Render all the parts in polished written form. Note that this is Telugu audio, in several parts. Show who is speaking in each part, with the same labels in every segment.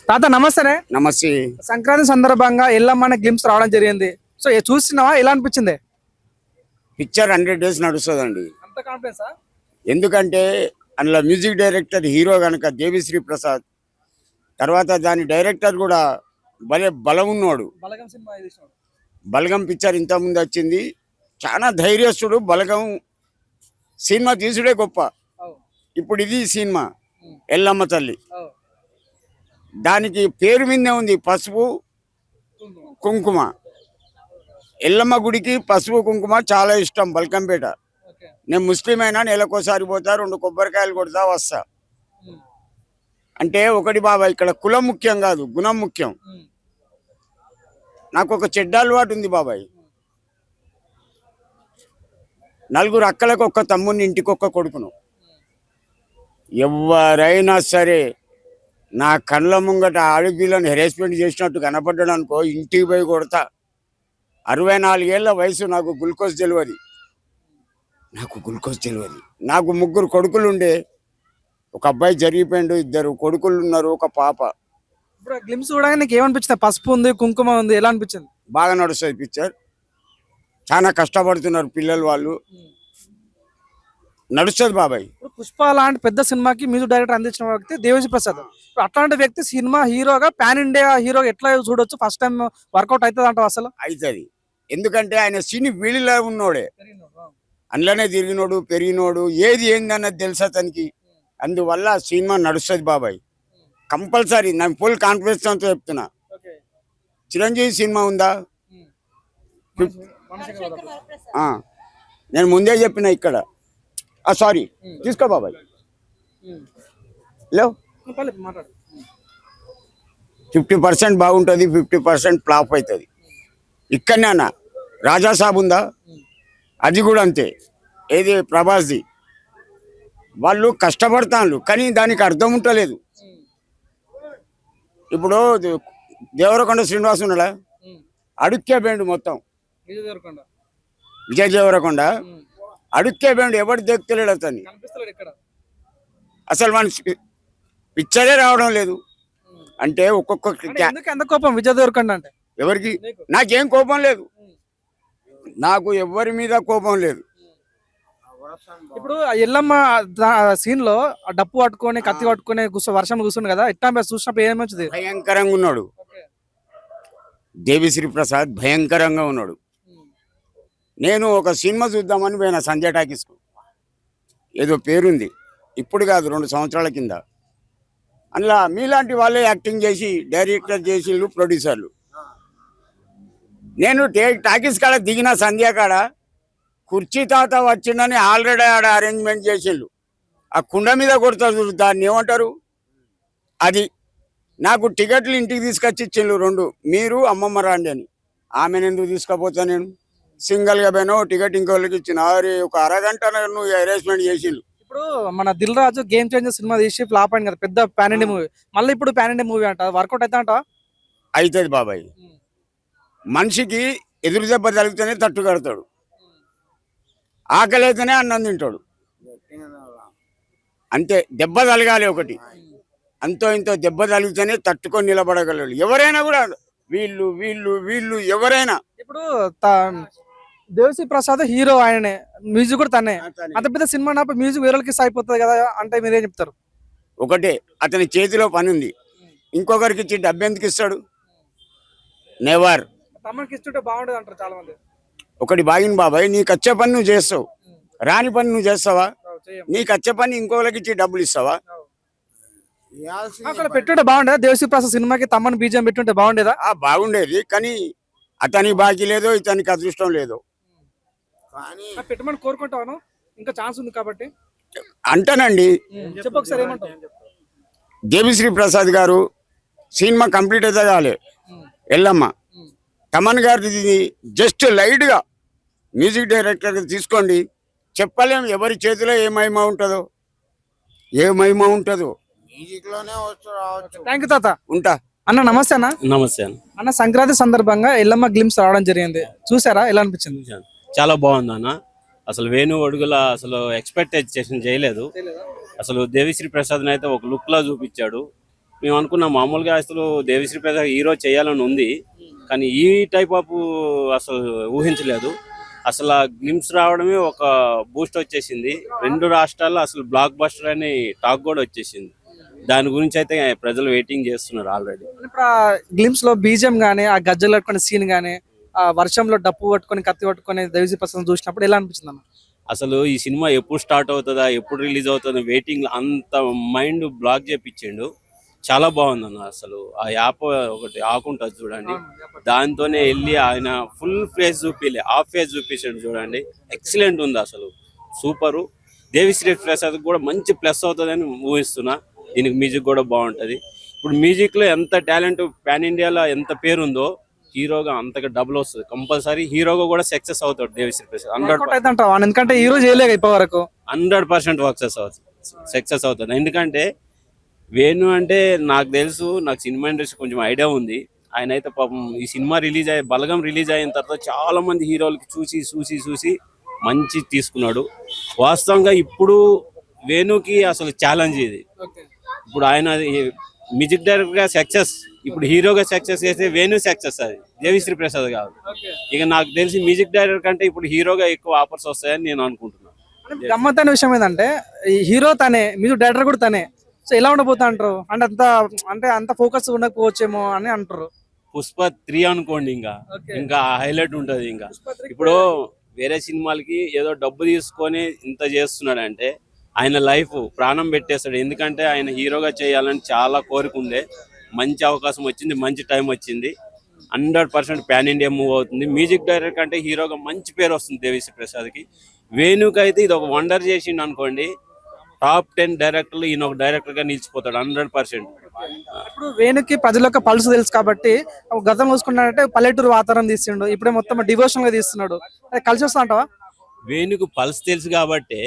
Speaker 1: తాత నమస్తే.
Speaker 2: నమస్తే.
Speaker 1: సంక్రాంతి సందర్భంగా ఎల్లమ్మనే గ్లిమ్స్ రావడం జరిగింది. సో చూస్తున్నావా, ఎలా అనిపించింది?
Speaker 2: పిక్చర్ 100 days నడుస్తుందండి.
Speaker 1: అంత కాన్ఫిడెన్సా?
Speaker 2: ఎందుకంటే అందులో మ్యూజిక్ డైరెక్టర్ హీరో కనుక దేవిశ్రీ ప్రసాద్, తర్వాత దాని డైరెక్టర్ కూడా భలే బలం ఉన్నాడు.
Speaker 1: బలగం సినిమా తీసినాడు.
Speaker 2: బలగం పిక్చర్ ఇంతకుముందు వచ్చింది, చాలా ధైర్యస్తుడు. బలగం సినిమా తీసుడే గొప్ప. ఇప్పుడు ఇది సినిమా ఎల్లమ్మ తల్లి, దానికి పేరు మీదే ఉంది పసుపు కుంకుమ. ఎల్లమ్మ గుడికి పసుపు కుంకుమ చాలా ఇష్టం. బల్కంపేట నేను ముస్లిం అయినా నెలకోసారి పోతా, 2 కొబ్బరికాయలు కొడతా వస్తా. అంటే ఒకటి బాబా, ఇక్కడ కులం ముఖ్యం కాదు, గుణం ముఖ్యం. నాకు ఒక చెడ్డ అలవాటు ఉంది బాబాయ్. 4 అక్కలకు ఒక్క తమ్ముని, ఇంటికి ఒక్క కొడుకును. ఎవరైనా సరే నా కళ్ళ ముంగట ఆడపిల్లని హెరాస్మెంట్ చేసినట్టు కనపడ్డాడు అనుకో, ఇంటికి పోయి కొడతా. 64 ఏళ్ల వయసు, నాకు గ్లూకోజ్ తెలియదు. నాకు 3 కొడుకులు ఉండే, ఒక అబ్బాయి జరిగిపోయిండు, 2 కొడుకులు ఉన్నారు, ఒక పాప.
Speaker 1: ఇప్పుడు గ్లిమ్స్ చూడగానే నీకు ఏమనిపించింది? పసుపు ఉంది, కుంకుమ ఉంది, ఎలా అనిపించింది?
Speaker 2: బాగా నడుస్తుంది పిక్చర్. చాలా కష్టపడుతున్నారు పిల్లలు, వాళ్ళు నడుస్తుంది బాబాయ్.
Speaker 1: ఇప్పుడు పుష్ప లాంటి పెద్ద సినిమాకి మ్యూజిక్ డైరెక్టర్ అందించిన వ్యక్తి దేవిశ్రీ ప్రసాద్. ఇప్పుడు అట్లాంటి వ్యక్తి సినిమా హీరోగా, పాన్ ఇండియా హీరోగా ఎట్లా చూడొచ్చు? ఫస్ట్ టైం వర్కౌట్ అవుతుంది అంటావు? అసలు
Speaker 2: అవుతుంది. ఎందుకంటే ఆయన సినీ వీడిలో ఉన్నోడే, అందులోనే తిరిగినోడు, పెరిగినోడు, ఏది ఏందన్నది తెలుసు అతనికి. అందువల్ల సినిమా నడుస్తుంది బాబాయ్, కంపల్సరీ. నేను ఫుల్ కాన్ఫిడెన్స్ తో చెప్తున్నా. చిరంజీవి సినిమా ఉందా? నేను ముందే చెప్పిన ఇక్కడ. సారీ, తీసుకో బాబాయ్. లేవు, 50% బాగుంటుంది, 50% ఫ్లాప్ అవుతుంది. ఇక్కడనే అన్న రాజాసాబ్ ఉందా? అది కూడా అంతే. ఏది ప్రభాస్ది. వాళ్ళు కష్టపడతాను, కానీ దానికి అర్థం ఉంటలేదు. ఇప్పుడు దేవరకొండ శ్రీనివాస్ ఉన్నాడా? అడుక్కే బేండు మొత్తం. విజయ్ దేవరకొండ అడుక్కే బేండు, ఎవరు దిక్కులేడు అతన్ని. అసలు మన పిక్చరే రావడం లేదు. అంటే ఒక్కొక్క
Speaker 1: కోపం విజయ్ దేవరకొండ అంటే
Speaker 2: ఎవరికి? నాకేం కోపం లేదు, నాకు ఎవరి మీద కోపం లేదు.
Speaker 1: ఇప్పుడు ఎల్లమ్మ సీన్ లో డప్పు పట్టుకొని, కత్తి పట్టుకొని వర్షం కూర్చుంది కదా, ఇట్లా చూసినప్పుడు ఏమొచ్చింది?
Speaker 2: భయంకరంగా ఉన్నాడు దేవిశ్రీ ప్రసాద్, భయంకరంగా ఉన్నాడు. నేను ఒక సినిమా చూద్దామని పోయిన సంజయ్ టాకీస్కు. ఏదో పేరుంది, ఇప్పుడు కాదు 2 సంవత్సరాల కింద. అందులో మీలాంటి వాళ్ళే యాక్టింగ్ చేసి, డైరెక్టర్ చేసి, ప్రొడ్యూసర్లు. నేను టాకీస్ కాడ దిగిన సంధ్య కాడ కుర్చీ తాత వచ్చిందని ఆల్రెడీ ఆడ అరేంజ్మెంట్ చేసిండు. ఆ కుండ మీద కొడతారు, దాన్ని ఏమంటారు? అది నాకు టికెట్లు ఇంటికి తీసుకొచ్చి ఇచ్చిండు 2. మీరు అమ్మమ్మ రాండి అని. ఆమెను ఎందుకు తీసుకపోతా? నేను సింగిల్గా పోయినా, టికెట్ ఇంకోళ్ళకి ఇచ్చిన. ఒక అరగంట నువ్వు అరేంజ్మెంట్ చేసిండు.
Speaker 1: ఇప్పుడు మన Dil Raju game changer cinema తీసి ఫ్లాప్ అయింది కదా, పెద్ద పాన్ ఇండియా మూవీ. మళ్ళీ ఇప్పుడు పాన్ ఇండియా మూవీ అంట, వర్కౌట్ అవుతా అంట?
Speaker 2: అవుతుంది బాబాయ్. మనిషికి ఎదురు దెబ్బ తగిలితేనే తట్టు కడతాడు, ఆకలి అయితేనే అన్నం తింటాడు. అంతే, దెబ్బ తలగాలి ఒకటి. అంతో ఇంతో దెబ్బ తగిలితేనే తట్టుకొని నిలబడగలరు ఎవరైనా కూడా. వీళ్ళు వీళ్ళు వీళ్ళు ఎవరైనా.
Speaker 1: ఇప్పుడు దేవిశ్రీ ప్రసాద్ హీరో, ఆయననే మ్యూజిక్ కూడా తనే. అంత పెద్ద సినిమా మ్యూజిక్ వేరేకి అయిపోతుంది కదా అంటే మీరేం చెప్తారు?
Speaker 2: ఒకటే, అతని చేతిలో పని ఉంది, ఇంకొకరికి ఇచ్చి డబ్బు ఎందుకు ఇస్తాడు? నెవర్.
Speaker 1: తమకి ఇస్తుంటే బాగుండదు అంటారు చాలా మంది.
Speaker 2: ఒకటి బాగిన బాబాయ్, నీకు వచ్చే పని నువ్వు చేస్తావు, రాని పని నువ్వు చేస్తావా? నీకు వచ్చే పని ఇంకొకరికి ఇచ్చి డబ్బులు ఇస్తావా?
Speaker 1: అక్కడ పెట్టుంటే బాగుండేదా? దేవిశ్రీ ప్రసాద్ సినిమాకి తమ్మని బీజం పెట్టుంటే బాగుండేదా?
Speaker 2: బాగుండేది, కానీ అతనికి బాకీ లేదో, ఇతనికి అదృష్టం లేదో.
Speaker 1: పెట్టమని కోరుకుంటాను, ఇంకా ఛాన్స్ ఉంది కాబట్టి
Speaker 2: అంటానండి.
Speaker 1: చెప్పొకసారి ఏమంటావు?
Speaker 2: దేవిశ్రీ ప్రసాద్ గారు సినిమా కంప్లీట్ అయితే కాలే. ఎల్లమ్మ తమన్ గారిది జస్ట్ లైట్గా మ్యూజిక్ డైరెక్టర్ తీసుకోండి, చెప్పలేం ఎవరి చేతిలో ఏ మహిమ ఉంటుందో,
Speaker 1: థ్యాంక్ యూ తాత.
Speaker 2: ఉంటా
Speaker 1: అన్న. నమస్తే అన్న.
Speaker 3: నమస్తే
Speaker 1: అన్న. సంక్రాంతి సందర్భంగా ఎల్లమ్మ గ్లిమ్స్ రావడం జరిగింది, చూసారా? ఎలా అనిపించింది?
Speaker 3: చాలా బాగుంది అన్న. అసలు వేణు అడుగుల అసలు ఎక్స్పెక్టేషన్ చేయలేదు. అసలు దేవిశ్రీ ప్రసాద్ అయితే ఒక లుక్ లా చూపించాడు. మేము అనుకున్నాం మామూలుగా అసలు దేవిశ్రీ ప్రసాద్ హీరో చేయాలని ఉంది, కానీ ఈ టైప్ ఆఫ్ అసలు ఊహించలేదు. అసలు ఆ గ్లిమ్స్ రావడమే ఒక బూస్ట్ వచ్చేసింది. 2 రాష్ట్రాల్లో అసలు బ్లాక్ బస్టర్ అని టాక్ కూడా వచ్చేసింది. దాని గురించి అయితే ప్రజలు వెయిటింగ్ చేస్తున్నారు ఆల్రెడీ.
Speaker 1: ఇప్పుడు ఆ గ్లిమ్స్ లో బీజిఎం గానీ, ఆ గజ్జలు పట్టుకునే సీన్ గానీ, ఆ వర్షంలో డప్పు పట్టుకొని కత్తి పట్టుకొని దేవిశ్రీ ప్రసాద్ చూసినప్పుడు ఎలా అనిపించింది అన్న?
Speaker 3: అసలు ఈ సినిమా ఎప్పుడు స్టార్ట్ అవుతుందా, ఎప్పుడు రిలీజ్ అవుతుందా వెయిటింగ్, అంత మైండ్ బ్లాక్ చేపించిండు. చాలా బాగుంది అన్న. అసలు ఆ యాప్ ఒకటి ఆకుంటుంది చూడండి, దాంతోనే వెళ్ళి ఆయన ఫుల్ ఫేజ్ చూపిలే, హాఫ్ ఫేజ్ చూపించాడు చూడండి. ఎక్సలెంట్ ఉంది అసలు, సూపరు. దేవిశ్రీ ప్రసాద్ కూడా మంచి ప్లస్ అవుతుందని ఊహిస్తున్నా. దీనికి మ్యూజిక్ కూడా బాగుంటుంది. ఇప్పుడు మ్యూజిక్లో ఎంత టాలెంట్, పాన్ ఇండియాలో ఎంత పేరుందో, హీరోగా అంతగా డబుల్ వస్తుంది. కంపల్సరీ హీరోగా కూడా సక్సెస్ అవుతాడు దేవిశ్రీ ప్రసాద్. 100%
Speaker 1: అంటావా? ఎందుకంటే ఈ రోజు చేయలేక ఇప్పటి వరకు
Speaker 3: 100% సక్సెస్ అవుతుంది. ఎందుకంటే వేణు అంటే నాకు తెలుసు, నాకు సినిమా ఇండస్ట్రీ కొంచెం ఐడియా ఉంది. ఆయన అయితే పాపం ఈ సినిమా రిలీజ్ అయ్యి, బలగం రిలీజ్ అయిన తర్వాత చాలా మంది హీరోలకి చూసి చూసి చూసి మంచి తీసుకున్నాడు. వాస్తవంగా ఇప్పుడు వేణుకి అసలు ఛాలెంజ్ ఇది. ఇప్పుడు ఆయన మ్యూజిక్ డైరెక్టర్ గా సక్సెస్, ఇప్పుడు హీరోగా సక్సెస్ చేస్తే వేణు సక్సెస్, అది దేవిశ్రీ ప్రసాద్ కాదు. ఇక నాకు తెలిసి మ్యూజిక్ డైరెక్టర్ కంటే ఇప్పుడు హీరోగా ఎక్కువ ఆఫర్స్ వస్తాయని నేను అనుకుంటున్నాను.
Speaker 1: గమ్మత్తైన విషయం ఏంటంటే ఈ హీరో తనే, మ్యూజిక్ డైరెక్టర్ కూడా తనే. సో ఎలా ఉండబోతా అంటారు? అంటే అంత ఫోకస్ ఉండకపోవచ్చేమో అని అంటారు.
Speaker 3: పుష్ప 3 అనుకోండి, ఇంకా హైలైట్ ఉంటది. ఇంకా ఇప్పుడు వేరే సినిమాలకి ఏదో డబ్బు తీసుకొని ఇంత చేస్తున్నాడంటే, ఆయన లైఫ్ ప్రాణం పెట్టేస్తాడు. ఎందుకంటే ఆయన హీరోగా చేయాలని చాలా కోరిక ఉండే. మంచి అవకాశం వచ్చింది, మంచి టైం వచ్చింది. 100% పాన్ ఇండియా మూవ్ అవుతుంది. మ్యూజిక్ డైరెక్టర్ అంటే హీరోగా మంచి పేరు వస్తుంది దేవిశ్రీ ప్రసాద్కి. వేణుకి అయితే ఇది ఒక వండర్ చేసిండు అనుకోండి. టాప్ 10 డైరెక్టర్లు ఈయన ఒక డైరెక్టర్ గా నిలిచిపోతాడు 100%.
Speaker 1: ఇప్పుడు వేణుకి ప్రజల యొక్క పల్స్ తెలుసు కాబట్టి, గతం చూసుకున్నాడంటే పల్లెటూరు వాతావరణం తీసిండు, ఇప్పుడే మొత్తం డివోషన్ గా తీస్తున్నాడు. అది కలిసి వస్తా అంటావా?
Speaker 3: వేణుకు పల్స్ తెలుసు కాబట్టి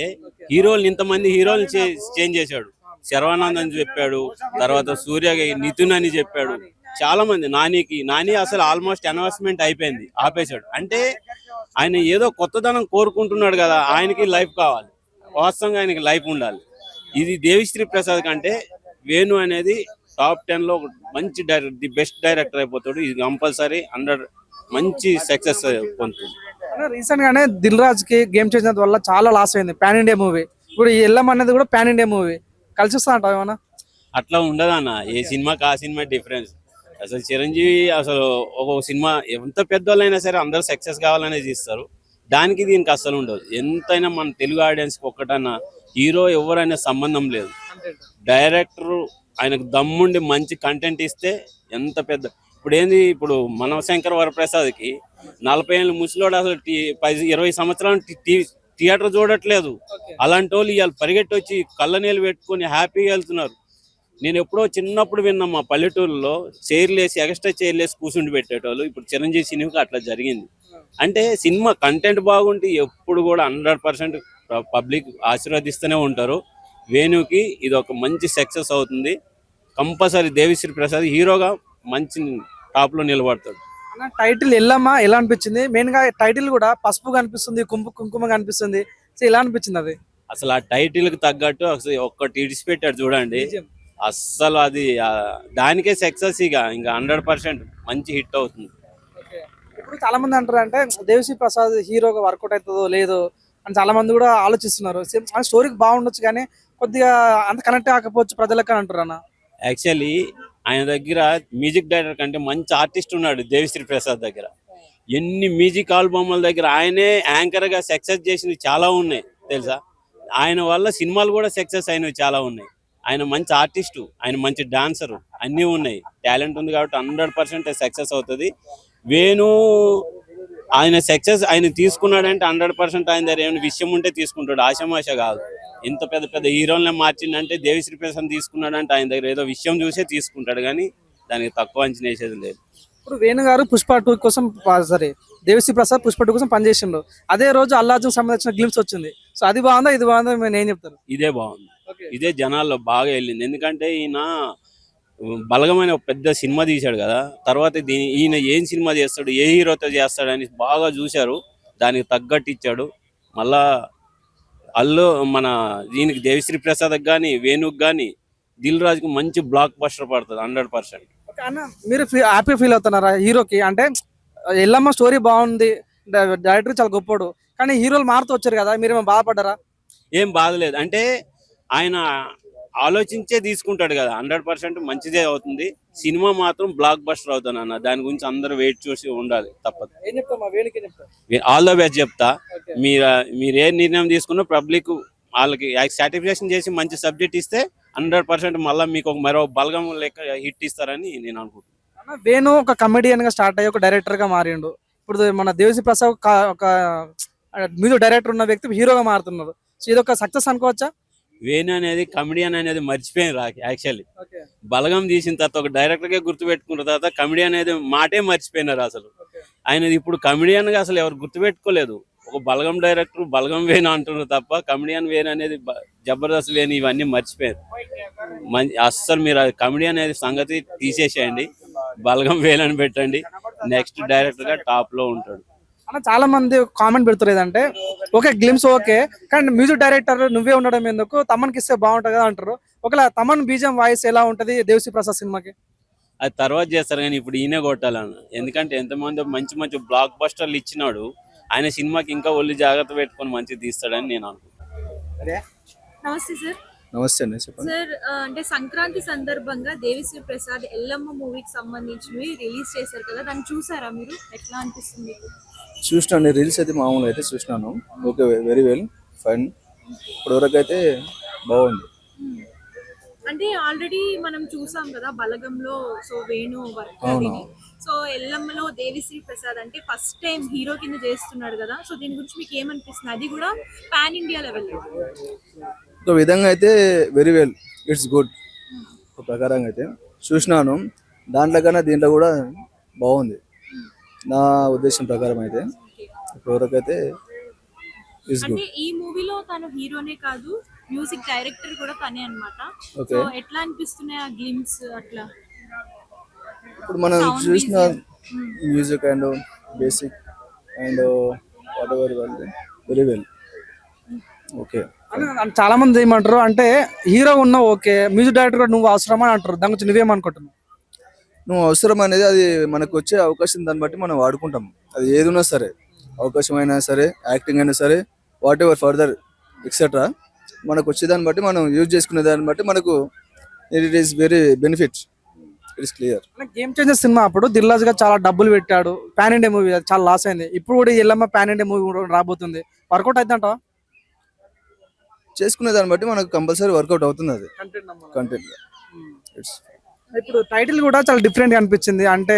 Speaker 3: హీరోలు ఇంతమంది హీరోలు చేంజ్ చేశాడు. శర్వానంద్ అని చెప్పాడు, తర్వాత సూర్య నితిన్ అని చెప్పాడు, చాలా మంది. నాని అసలు ఆల్మోస్ట్ అనౌన్స్మెంట్ అయిపోయింది, ఆపేశాడు. అంటే ఆయన ఏదో కొత్తదనం కోరుకుంటున్నాడు కదా, ఆయనకి లైఫ్ కావాలి. వాస్తవంగా ఆయనకి లైఫ్ ఉండాలి. ఇది దేవిశ్రీ ప్రసాద్ కంటే వేణు అనేది టాప్ 10 లో మంచి డైరెక్టర్, ది బెస్ట్ డైరెక్టర్ అయిపోతాడు. ఇది కంపల్సరీ 100 మంచి సక్సెస్ పొందుతుంది.
Speaker 1: రీసెంట్ గానే దిల్ రాజ్ కి గేమ్ చేంజర్ వల్ల చాలా లాస్ అయింది పాన్ ఇండియా మూవీ. ఇప్పుడు ఈ ఎల్లం అనేది కూడా పాన్ ఇండియా మూవీ. కలిసి వస్తా అంటావా ఏమన్నా?
Speaker 3: అట్లా ఉండదన్న, ఏ సినిమాకి ఆ సినిమా డిఫరెన్స్. అసలు చిరంజీవి అసలు ఒక సినిమా ఎంత పెద్దోళ్ళైనా సరే అందరూ సక్సెస్ కావాలనే తీస్తారు. దానికి దీనికి అస్సలు ఉండదు. ఎంతైనా మన తెలుగు ఆడియన్స్కి ఒక్కటన్నా హీరో ఎవరైనా సంబంధం లేదు. డైరెక్టర్ ఆయనకు దమ్ముండి మంచి కంటెంట్ ఇస్తే ఎంత పెద్ద, ఇప్పుడు మనశంకర్ వరప్రసాద్కి 40 ఏళ్ళ ముసలోడు అసలు 20 సంవత్సరాలు థియేటర్ చూడట్లేదు. అలాంటి వాళ్ళు ఇవాళ పరిగెట్టి వచ్చి కళ్ళ నీళ్ళు పెట్టుకొని హ్యాపీగా వెళ్తున్నారు. నేను ఎప్పుడో చిన్నప్పుడు విన్నా, మా పల్లెటూరులో చైర్లేసి, ఎక్స్ట్రా చైర్లేసి కూర్చుండి పెట్టేటోళ్ళు. ఇప్పుడు చిరంజీవి సినిమాకి అట్లా జరిగింది. అంటే సినిమా కంటెంట్ బాగుంటే ఎప్పుడు కూడా 100% పబ్లిక్ ఆశీర్వదిస్తూనే ఉంటారు. వేణుకి ఇది ఒక మంచి సక్సెస్ అవుతుంది. కంపల్సరీ దేవిశ్రీ ప్రసాద్ హీరోగా మంచి టాప్ లో నిలబడతాడు.
Speaker 1: టైటిల్ ఎల్లమ్మ ఎలా అనిపించింది? మెయిన్ గా టైటిల్ కూడా పసుపు కనిపిస్తుంది, కుంకుమ కనిపిస్తుంది. సో ఎలా అనిపించింది అది?
Speaker 3: అసలు ఆ టైటిల్ కి తగ్గట్టు అసలు ఒక్కటి ఇడిచిపెట్టాడు చూడండి. అస్సలు అది దానికే సక్సెస్. ఇంకా 100% మంచి హిట్ అవుతుంది.
Speaker 1: ఇప్పుడు చాలా మంది అంటారు అంటే దేవిశ్రీ ప్రసాద్ హీరోగా వర్కౌట్ అవుతుందో లేదో అని చాలా మంది కూడా ఆలోచిస్తున్నారు. స్టోరీకి బాగుండొచ్చు కానీ కొద్దిగా అంత కనెక్ట్ కాకపోవచ్చు ప్రజలకు అని అంటారు అన్న.
Speaker 3: యాక్చువల్లీ ఆయన దగ్గర మ్యూజిక్ డైరెక్టర్ కంటే మంచి ఆర్టిస్ట్ ఉన్నాడు దేవిశ్రీ ప్రసాద్ దగ్గర. ఎన్ని మ్యూజిక్ ఆల్బమ్ల దగ్గర ఆయనే యాంకర్ గా సక్సెస్ చేసినవి చాలా ఉన్నాయి తెలుసా. ఆయన వల్ల సినిమాలు కూడా సక్సెస్ అయినవి చాలా ఉన్నాయి. ఆయన మంచి ఆర్టిస్టు, ఆయన మంచి డాన్సర్, అన్నీ ఉన్నాయి. టాలెంట్ ఉంది కాబట్టి 100% సక్సెస్ అవుతుంది. వేణు ఆయన సక్సెస్ ఆయన తీసుకున్నాడంటే 100% ఆయన దగ్గర ఏమైనా విషయం ఉంటే తీసుకుంటాడు, ఆషామాష కాదు. ఇంత పెద్ద పెద్ద హీరోలనే మార్చిందంటే దేవిశ్రీ ప్రసాద్ తీసుకున్నాడంటే ఆయన దగ్గర ఏదో విషయం చూసే తీసుకుంటాడు, కానీ దానికి తక్కువ అంచనా వేసేది లేదు.
Speaker 1: ఇప్పుడు వేణు గారు పుష్ప 2 కోసం దేవిశ్రీ ప్రసాద్ పుష్ప 2 కోసం పనిచేసిండు. అదే రోజు అల్లార్జున్ సంబంధించిన గ్లిమ్స్ వచ్చింది. సో అది బాగుందా ఇది బాగుందా నేను ఏం చెప్తాను?
Speaker 3: ఇదే బాగుంది, ఇదే జనాల్లో బాగా వెళ్ళింది. ఎందుకంటే ఈయన బలగమైన ఒక పెద్ద సినిమా తీశాడు కదా, తర్వాత ఈయన ఏం సినిమా చేస్తాడు, ఏ హీరోతో చేస్తాడని బాగా చూశారు. దానికి తగ్గట్టు ఇచ్చాడు. మళ్ళా మన దీనికి దేవిశ్రీ ప్రసాద్కి కానీ వేణుకి కానీ దిల్ రాజుకి మంచి బ్లాక్ బస్టర్ పడుతుంది 100%.
Speaker 1: ఓకే అన్న, మీరు హ్యాపీ ఫీల్ అవుతున్నారా హీరోకి? అంటే ఎల్లమ్మ స్టోరీ బాగుంది, డైరెక్టర్ చాలా గొప్పోడు, కానీ హీరోలు మారుతూ వచ్చారు కదా, మీరేమో బాధపడ్డారా?
Speaker 3: ఏం బాధలేదు, అంటే ఆయన ఆలోచించే తీసుకుంటాడు కదా, 100% మంచిదే అవుతుంది. సినిమా మాత్రం బ్లాక్ బస్టర్ అవుతాను అన్న, దాని గురించి అందరూ వెయిట్ చూసి ఉండాలి, తప్పదు.
Speaker 1: ఏం చెప్తామా వేణుకి చెప్తా?
Speaker 3: ఆల్ ద బెస్ట్ చెప్తా.
Speaker 1: ఓకే.
Speaker 3: మీరు ఏ నిర్ణయం తీసుకున్నా పబ్లిక్ వాళ్ళకి సాటిస్ఫాక్షన్ చేసి మంచి సబ్జెక్ట్ ఇస్తే 100% మళ్ళీ మీకు మరో బలగం లెక్క హిట్ ఇస్తారని నేను అనుకుంటున్నాను.
Speaker 1: అన్న, వేణు ఒక కమెడియన్ గా స్టార్ట్ అయ్యి ఒక డైరెక్టర్ గా మారిండు. ఇప్పుడు మన దేవిశ్రీ ప్రసాద్ ఒక మ్యూజిక్ డైరెక్టర్ ఉన్న వ్యక్తి హీరోగా మారుతున్నారు. సో ఇది ఒక సక్సెస్ అనుకోవచ్చా?
Speaker 3: వేణు అనేది కమెడియన్ అనేది మర్చిపోయిన యాక్చువల్లీ.
Speaker 1: ఓకే.
Speaker 3: బలగం తీసిన తర్వాత ఒక డైరెక్టర్ గా గుర్తు పెట్టుకున్న తర్వాత కమెడియన్ అనేది మాటే మర్చిపోయినారు అసలు.
Speaker 1: ఓకే.
Speaker 3: ఆయన ఇప్పుడు కమెడియన్ గా అసలు ఎవరు గుర్తు పెట్టుకోలేదు. ఒక బలగం డైరెక్టర్ బలగం వేణు అంటున్నారు తప్ప కమెడియన్ వేణు అనేది జబర్దస్త్ వేణు ఇవన్నీ మర్చిపోయారు. అస్సలు మీరు కమెడియన్ అనేది సంగతి తీసేసేయండి, బలగం వేణు అని పెట్టండి, నెక్స్ట్ డైరెక్టర్ గా టాప్ లో ఉంటాడు.
Speaker 1: అన్న, చాలా మంది కామెంట్ పెడుతున్నారు ఏదంటే, ఓకే గ్లిమ్స్ ఓకే, కానీ మ్యూజిక్ డైరెక్టర్ నువ్వే ఉండడం ఎందుకు, తమన్కి ఇస్తే బాగుంటుంది కదా అంటారు. ఒకవేళ తమన్ బీజం వాయిస్ ఎలా ఉంటది దేవిశ్రీ ప్రసాద్ సినిమాకి?
Speaker 3: అది తర్వాత చేస్తారు కానీ ఇప్పుడు ఈయనే కొట్టాలన్న, ఎందుకంటే ఎంతమంది మంచి మంచి బ్లాక్ బస్టర్లు ఇచ్చినాడు. ఆయన సినిమాకి ఇంకా ఒళ్ళు జాగ్రత్త పెట్టుకొని మంచిగా తీస్తాడని నేను అనుకుంటున్నాను.
Speaker 4: నమస్తే సార్.
Speaker 5: నమస్తే అండి, చెప్పండి.
Speaker 4: సార్ అంటే సంక్రాంతి సందర్భంగా దేవిశ్రీ ప్రసాద్ ఎల్లమ్మ మూవీకి సంబంధించి రిలీజ్ చేశారు కదా, దాన్ని చూసారా మీరు? ఎట్లా అనిపిస్తుంది మీకు?
Speaker 5: చూసినాను, రీల్స్ అయితే మామూలు అయితే చూసినాను. Okay, very well, fine. ఇప్పటివరకు అయితే బాగుంది.
Speaker 4: అంటే ఆల్రెడీ మనం చూసాం కదా బలగంలో, సో వేణు వర్క్
Speaker 5: అవును.
Speaker 4: సో ఎల్లమ్మలో దేవిశ్రీ ప్రసాద్ అంటే ఫస్ట్ టైం హీరో కింద చేస్తున్నాడు కదా, సో దీని గురించి మీకు ఏమనిపిస్తుంది? అది కూడా పాన్ ఇండియా లెవెల్లో.
Speaker 5: ఒక విధంగా అయితే వెరీ వెల్, ఇట్స్ గుడ్. ఒక ప్రకారంగా అయితే చూసినాను, దాంట్లో కన్నా దీంట్లో కూడా బాగుంది నా ఉద్దేశం ప్రకారం అయితే. ఇప్పటివరకు అయితే ఇట్స్ గుడ్.
Speaker 4: అంటే ఈ మూవీలో తను హీరోనే కాదు, మ్యూజిక్ డైరెక్టర్ కూడా తనే అన్నమాట.
Speaker 5: ఓకే.
Speaker 4: సో ఎట్లా అనిపిస్తున్నాయి ఆ గ్లిమ్స్ అట్లా?
Speaker 5: ఇప్పుడు మనం
Speaker 4: Sound
Speaker 5: చూసిన
Speaker 4: visual.
Speaker 5: Music and basic and what ever very well. Okay.
Speaker 1: అన్న, చాలా మంది ఏమంటారు అంటే హీరో ఉన్నావు ఓకే, మ్యూజిక్ డైరెక్టర్ కూడా నువ్వు అవసరమా అని అంటారు. దాని గురించి నువ్వేమనుకుంటున్నావు?
Speaker 5: నువ్వు అవసరం అనేది అది మనకు వచ్చే అవకాశం దాన్ని బట్టి మనం వాడుకుంటాం. అది ఏది ఉన్నా సరే, అవకాశం అయినా సరే, యాక్టింగ్ అయినా సరే, వాట్ ఎవర్ ఫర్దర్ ఎక్సెట్రా, మనకు వచ్చే దాన్ని బట్టి మనం యూజ్ చేసుకునే దాన్ని బట్టి మనకు it is very benefit. It is clear.
Speaker 1: Game changer cinema అప్పుడు దిల్రాజు గా చాలా డబ్బులు పెట్టాడు, పాన్ ఇండియా మూవీ, చాలా లాస్ అయింది. ఇప్పుడు కూడా ఈ ఎల్లమ్మ పాన్ ఇండియా మూవీ కూడా రాబోతుంది, వర్కౌట్ అవుతుందంట.
Speaker 5: చేసుకునే దాన్ని బట్టి మనకు కంపల్సరీ వర్కౌట్ అవుతుంది అది కంటెంట్. ఇట్స్
Speaker 1: ఇప్పుడు టైటిల్ కూడా చాలా డిఫరెంట్ గా అనిపించింది, అంటే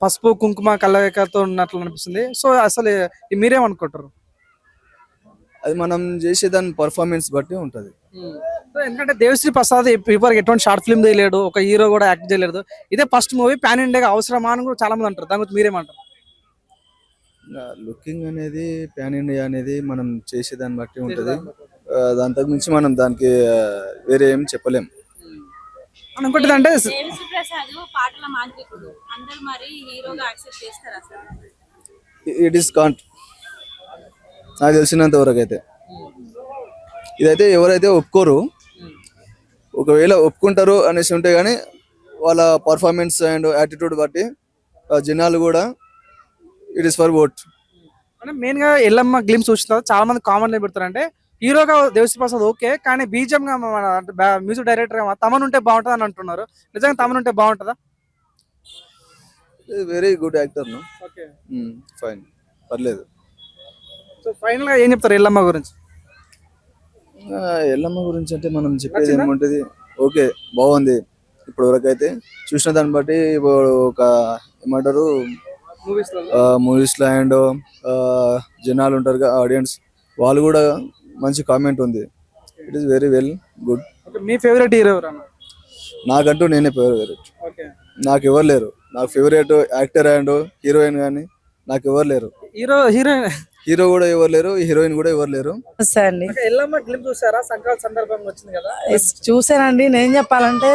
Speaker 1: పసుపు కుంకుమ కలయికతో ఉన్నట్లు అనిపిస్తుంది. సో అసలు మీరేమనుకుంటారు?
Speaker 5: అది మనం చేసే దాని పర్ఫార్మెన్స్ బట్టి ఉంటుంది.
Speaker 1: సో ఎందుకంటే దేవిశ్రీ ప్రసాద్ ఇప్పటివరకు ఎటువంటి షార్ట్ ఫిల్మ్ తీయలేడు, ఒక హీరో కూడా యాక్ట్ చేయలేదు. ఇదే ఫస్ట్ మూవీ, పాన్ ఇండియా అవసరమా అని కూడా చాలా మంది అంటారు. దాని గురించి మీరేమంటారు?
Speaker 5: లుకింగ్ అనేది పాన్ ఇండియా అనేది మనం చేసే దాన్ని బట్టి ఉంటుంది. దాని మించి మనం దానికి వేరే ఏం చెప్పలేం.
Speaker 1: ఇంకోటి అంటే
Speaker 4: దేవిశ్రీ ప్రసాద్ పాటల మాంత్రికుడు, అందరూ మరి హీరోగా యాక్సెప్ట్ చేస్తారా సార్?
Speaker 5: ఇట్ ఈస్ కాంట్, నాకు తెలిసినంత వరకు అయితే. ఇదైతే ఎవరైతే ఒప్పుకోరు, ఒకవేళ ఒప్పుకుంటారు అనేసి ఉంటే కానీ వాళ్ళ పర్ఫార్మెన్స్ అండ్ యాటిట్యూడ్ బట్టి జనాలు కూడా ఇట్ ఈస్ ఫర్ ఓట్.
Speaker 1: అంటే మెయిన్ గా ఎల్లమ్మ గ్లిమ్స్ వచ్చిన తర్వాత చాలా మంది కామన్ ఏం పెడతారు అంటే హీరోగా దేవిశ్రీ ప్రసాద్ ఓకే, కానీ బీజం గా మ్యూజిక్ డైరెక్టర్ గా తమన్ ఉంటే బాగుంటుంది అని అంటున్నారు. నిజంగా తమన్ ఉంటే బాగుంటుందా?
Speaker 5: Very good actor.
Speaker 1: Okay,
Speaker 5: fine, పర్లేదు.
Speaker 1: సో ఫైనల్ గా ఏం చెప్తారు ఎల్లమ్మ గురించి?
Speaker 5: ఎల్లమ్మ గురించి అంటే మనం చెప్పేది ఏమంటుంది, ఓకే బాగుంది. ఇప్పుడు వరకు అయితే చూసిన దాన్ని బట్టి ఇప్పుడు ఒక ఏమంటారు మూవీస్ లో అండ్ జనాలు ఉంటారు ఆడియన్స్, వాళ్ళు కూడా మంచి కామెంట్ ఉంది. It is very well good.
Speaker 1: Me favourite hero ఎవరన్నా?
Speaker 5: నాకంటూ నేనే ఫేవరెట్.
Speaker 1: ఓకే,
Speaker 5: నాకు ఎవరు లేరు. నాకు ఫేవరెట్ యాక్టర్ అండ్ హీరోయిన్ కానీ నాకు ఎవరు లేరు. హీరో కూడా ఎవరు లేరు, హీరోయిన్ కూడా ఎవరు లేరు.
Speaker 6: అండి
Speaker 1: ఎల్లమ్మ గ్లిమ్ చూసారా? సంక్రాంతి సందర్భంగా వచ్చింది కదా.
Speaker 6: చూసానండి. నేను చెప్పాలంటే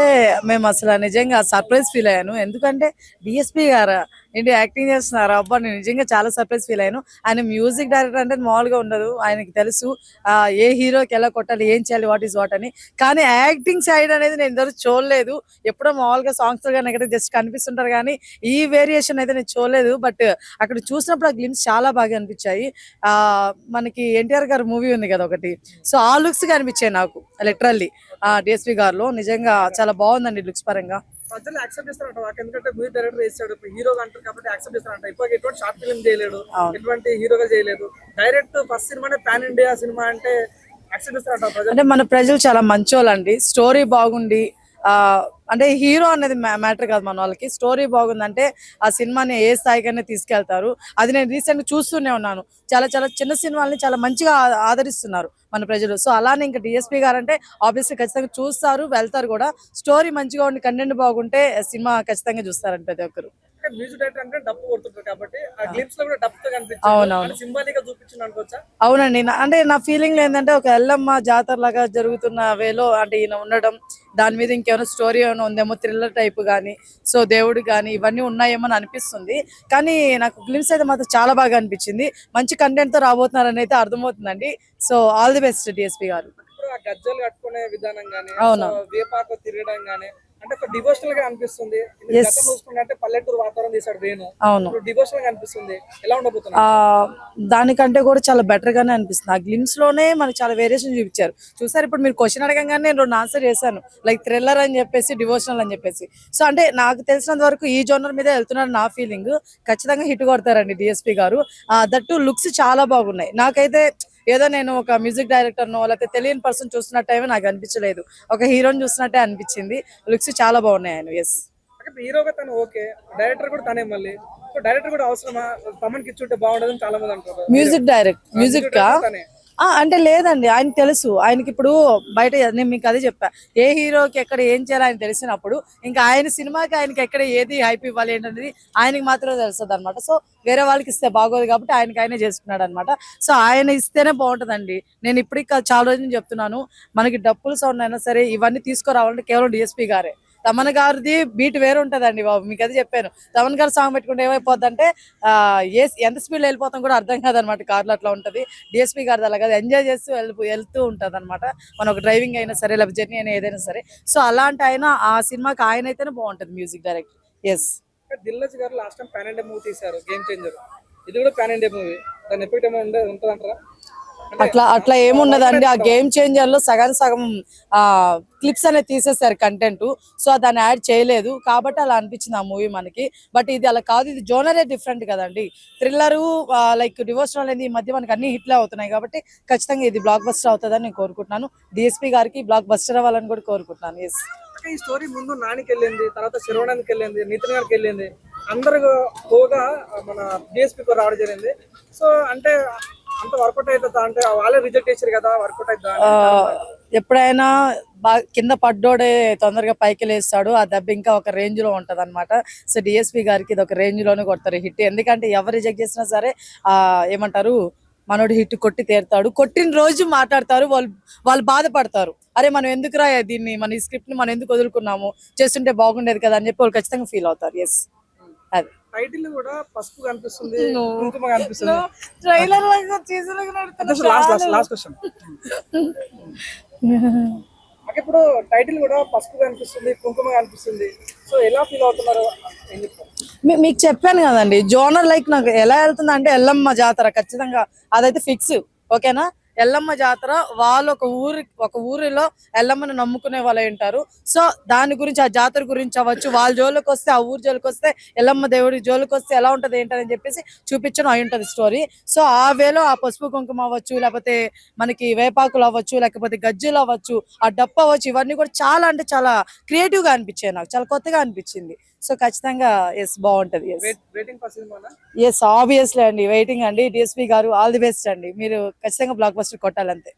Speaker 6: మేము అసలు నిజంగా సర్ప్రైజ్ ఫీల్ అయ్యాను. ఎందుకంటే డిఎస్పీ గారు ఏంటి యాక్టింగ్ చేస్తున్నారు అబ్బా, నేను నిజంగా చాలా సర్ప్రైజ్ ఫీల్ అయ్యాను. ఆయన మ్యూజిక్ డైరెక్టర్ అంటే మామూలుగా ఉండదు, ఆయనకి తెలుసు ఏ హీరోకి ఎలా కొట్టాలి, ఏం చేయాలి, వాట్ ఈస్ వాట్ అని. కానీ యాక్టింగ్ సైడ్ అనేది నేను ఇంతవరకు చూడలేదు. ఎప్పుడో మామూలుగా సాంగ్స్ కానీ ఎక్కడ జస్ట్ కనిపిస్తుంటారు కానీ ఈ వేరియేషన్ అయితే నేను చూడలేదు. బట్ అక్కడ చూసినప్పుడు ఆ గ్లిమ్స్ చాలా బాగా అనిపించాయి. ఆ మనకి ఎన్టీఆర్ గారు మూవీ ఉంది కదా ఒకటి, సో ఆ లుక్స్ కనిపించాయి నాకు లిటరల్లీ డిఎస్పీ గారిలో. నిజంగా చాలా బాగుందండి లుక్స్ పరంగా.
Speaker 1: ప్రజలు యాక్సెప్ట్ చేస్తారంట వాకి, ఎందుకంటే మ్యూజిక్ డైరెక్టర్ వేసాడు, ఇప్పుడు హీరోగా అంటారు కాబట్టి యాక్సెప్ట్ చేస్తారంట. ఇప్పుడు ఎటువంటి షార్ట్ ఫిల్మ్ చేయలేడు, ఎటువంటి హీరోగా చేయలేదు, డైరెక్ట్ ఫస్ట్ సినిమానే పాన్ ఇండియా సినిమా అంటే యాక్సెప్ట్ చేస్తారంట ప్రజలు.
Speaker 6: అంటే మన ప్రజలు చాలా మంచోళ్ళండి, స్టోరీ బాగుండి అంటే హీరో అనేది మ్యాటర్ కాదు, మన వాళ్ళకి స్టోరీ బాగుందంటే ఆ సినిమాని ఏ స్థాయికైనా తీసుకెళ్తారు. అది నేను రీసెంట్ గా చూస్తూనే ఉన్నాను, చాలా చాలా చిన్న సినిమాల్ని చాలా మంచిగా ఆదరిస్తున్నారు మన ప్రజలు. సో అలానే ఇంకా డిఎస్పీ గారు అంటే ఆబ్వియస్లీ ఖచ్చితంగా చూస్తారు, వెళ్తారు కూడా. స్టోరీ మంచిగా ఉండి కంటెంట్ బాగుంటే సినిమా ఖచ్చితంగా చూస్తారండి ప్రతి ఒక్కరు.
Speaker 1: మ్యూజిక్ డైరెక్టర్ అంటే డప్పు కొడుతుంటారు కాబట్టి ఆ గ్లిప్స్ లో కూడా డప్పు
Speaker 6: అవునవును.
Speaker 1: కనిపించింది, సింబాలిక్ గా చూపించింది అనుకోవచ్చా?
Speaker 6: అవునండి, అంటే నా ఫీలింగ్ ఏంటంటే ఒక ఎల్లమ్మ జాతర లాగా జరుగుతున్న వేలో అంటే ఈయన ఉండడం, దాని మీద ఇంకేమైనా స్టోరీ ఏమైనా ఉందేమో, థ్రిల్లర్ టైప్ కానీ, సో దేవుడు కానీ ఇవన్నీ ఉన్నాయేమో అని అనిపిస్తుంది. కానీ నాకు గ్లిమ్స్ అయితే మాత్రం చాలా బాగా అనిపించింది, మంచి కంటెంట్ తో రాబోతున్నారని అయితే అర్థమవుతుందండి. So all the best DSP గారు.
Speaker 1: ఇప్పుడు ఆ గజ్జలు కట్టుకునే విధానం గానీ,
Speaker 6: అవును.
Speaker 1: వేపాకు తిరగడం గానీ అంటే ఒక డివోషనల్ గా అనిపిస్తుంది.
Speaker 6: Yes.
Speaker 1: గతం చూసుకుంటే పల్లెటూరు వాతావరణం తీసాడు వేణు,
Speaker 6: అవును.
Speaker 1: ఇప్పుడు డివోషనల్ గా అనిపిస్తుంది. ఎలా ఉండబోతుంది?
Speaker 6: దానికంటే కూడా చాలా బెటర్ గానే అనిపిస్తుంది. ఆ గ్లిమ్స్ లోనే మనకి చాలా వేరియేషన్ చూపించారు. చూసారు, ఇప్పుడు మీరు క్వశ్చన్ అడగంగానే నేను 2 ఆన్సర్ చేశాను, లైక్ థ్రిల్లర్ అని చెప్పేసి, డివోషనల్ అని చెప్పేసి. సో అంటే నాకు తెలిసినంత వరకు ఈ జోనర్ మీద వెళ్తున్నారు నా ఫీలింగ్. ఖచ్చితంగా హిట్ కొడతారండి డిఎస్పీ గారు. దట్టు లుక్స్ చాలా బాగున్నాయి. నాకైతే ఏదో నేను ఒక మ్యూజిక్ డైరెక్టర్ నో లేకపోతే తెలియని పర్సన్ చూస్తున్నట్టయితే నాకు అనిపించలేదు, ఒక హీరోని చూస్తున్నట్టే అనిపించింది. లుక్స్ చాలా బాగున్నాయి ఆయన. ఎస్,
Speaker 1: హీరోగా తను ఓకే, డైరెక్టర్ కూడా తనే. మళ్ళీ డైరెక్టర్ కూడా అవసరమా? తమన్కి ఇచ్చుంటే బాగుండదని చాలా మంది అంటారు.
Speaker 6: మ్యూజిక్
Speaker 1: తనే
Speaker 6: అంటే లేదండి, ఆయన తెలుసు. ఆయనకి ఇప్పుడు బయట నేను మీకు అదే చెప్పా, ఏ హీరోకి ఎక్కడ ఏం చేయాలో ఆయన తెలిసినప్పుడు ఇంకా ఆయన సినిమాకి ఆయనకి ఎక్కడ ఏది హైప్ ఇవ్వాలి ఏంటనేది ఆయనకి మాత్రమే తెలుస్తుంది అనమాట. సో వేరే వాళ్ళకి ఇస్తే బాగోదు కాబట్టి ఆయనకి చేసుకున్నాడు అనమాట. సో ఆయన ఇస్తేనే బాగుంటుందండి. నేను ఇప్పటికి చాలా రోజులు చెప్తున్నాను, మనకి డప్పులు సౌండ్ అయినా సరే ఇవన్నీ తీసుకురావాలంటే కేవలం డిఎస్పీ గారే. తమన్ గారిది బీట్ వేరు ఉంటదండి బాబు, మీకు అది చెప్పాను. తమన్ గారు సాంగ్ పెట్టుకుంటే ఏమైపోద్ది అంటే ఎంత స్పీడ్ వెళ్ళిపోతాం కూడా అర్థం కాదనమాట, కార్లో అట్లా ఉంటది. డిఎస్పీ గారిది అలా కాదు, ఎంజాయ్ చేస్తూ వెళ్తూ ఉంటది అనమాట. మన ఒక డ్రైవింగ్ అయినా సరే లేకపోతే జర్నీ అయినా ఏదైనా సరే. సో అలాంటి ఆయన ఆ సినిమాకి ఆయన అయితేనే బాగుంటది మ్యూజిక్ డైరెక్టర్. ఎస్,
Speaker 1: దిల్రాజు గారు last time pan India movie తీశారు, గేమ్ చేంజర్. ఇది కూడా పాన్ ఇండియా మూవీ, దాని ఎఫెక్ట్ ఏమో ఉంటదంటారా?
Speaker 6: అట్లా ఏమున్నదండి. ఆ గేమ్ చేంజర్ లో సగం క్లిప్స్ అనేది తీసేసారు కంటెంట్, సో దాన్ని యాడ్ చేయలేదు కాబట్టి అలా అనిపించింది ఆ మూవీ మనకి. బట్ ఇది అలా కాదు, ఇది జోనరే డిఫరెంట్ కదండి. థ్రిల్లర్ లైక్ డివోషనల్ అనేది ఈ మధ్య మనకి అన్ని హిట్లే అవుతున్నాయి కాబట్టి ఖచ్చితంగా ఇది బ్లాక్ బస్టర్ అవుతుందని నేను కోరుకుంటున్నాను. డిఎస్పీ గారికి బ్లాక్ బస్టర్ అవ్వాలని కూడా కోరుకుంటున్నాను. ఎస్,
Speaker 1: ఈ స్టోరీ ముందు నానికి వెళ్ళింది, తర్వాత శరవణానికి వెళ్ళింది, నితిన్ గారికి వెళ్ళింది, అందరు పోగా మన డిఎస్పీ రావడం జరిగింది. సో అంటే అంత వర్కౌట్ అవుతుందా? అంటే వాళ్ళే రిజెక్ట్ చేశారు కదా, వర్కౌట్ అవుతుందా?
Speaker 6: ఎప్పుడైనా కింద పడ్డోడే తొందరగా పైకి లేస్తాడు, ఆ దెబ్బ ఇంకా ఒక రేంజ్ లో ఉంటది అనమాట. సో డిఎస్పీ గారికి ఇది ఒక రేంజ్ లోనే కొడతారు హిట్. ఎందుకంటే ఎవరు రిజెక్ట్ చేసినా సరే ఏమంటారు, మనోడు హిట్ కొట్టి తీరుతాడు. కొట్టిన రోజు మాట్లాడతారు, వాళ్ళు బాధపడతారు, అరే మనం ఎందుకు రా దీన్ని, మన ఈ స్క్రిప్ట్ ని మనం ఎందుకు వదులుకున్నాము, చేస్తుంటే బాగుండేది కదా అని చెప్పి వాళ్ళు ఖచ్చితంగా ఫీల్ అవుతారు. ఎస్, అది
Speaker 1: టైటిల్ కూడా పసుపు కనిపిస్తుంది, కుంకుమ కనిపిస్తుంది.
Speaker 6: Trailer
Speaker 1: last question. ఇప్పుడు టైటిల్ కూడా పసుపు కనిపిస్తుంది, కుంకుమ కనిపిస్తుంది. సో ఎలా ఫీల్ అవుతున్నారు, ఏం చెప్తారు?
Speaker 6: మీకు చెప్పాను కదండి, జోనర్ లైక్ నాకు ఎలా వెళ్తుంది అంటే ఎల్లమ్మ జాతర ఖచ్చితంగా అదైతే ఫిక్స్. ఓకేనా, ఎల్లమ్మ జాతర వాళ్ళు ఒక ఊరిలో ఎల్లమ్మను నమ్ముకునే వాళ్ళు ఉంటారు. సో దాని గురించి, ఆ జాతర గురించి అవ్వచ్చు, వాళ్ళ జోలికి వస్తే, ఆ ఊరి జోలికి వస్తే, ఎల్లమ్మ దేవుడి జోలికి వస్తే ఎలా ఉంటది ఏంటని చెప్పేసి చూపించడం అయి ఉంటది స్టోరీ. సో ఆ వేలో ఆ పసుపు కుంకుమ అవ్వచ్చు, లేకపోతే మనకి వేపాకులు అవ్వచ్చు, లేకపోతే గజ్జులు అవ్వచ్చు, ఆ డప్పు అవ్వచ్చు, ఇవన్నీ కూడా చాలా అంటే చాలా క్రియేటివ్ గా అనిపించాయి, నాకు చాలా కొత్తగా అనిపించింది. సో ఖచ్చితంగా ఎస్ బాగుంటది. ఎస్ ఆబ్వియస్లీ అండి, వెయిటింగ్ అండి. డిఎస్పీ గారు ఆల్ ది బెస్ట్ అండి, మీరు ఖచ్చితంగా బ్లాక్ బస్టర్ కొట్టాలంతే.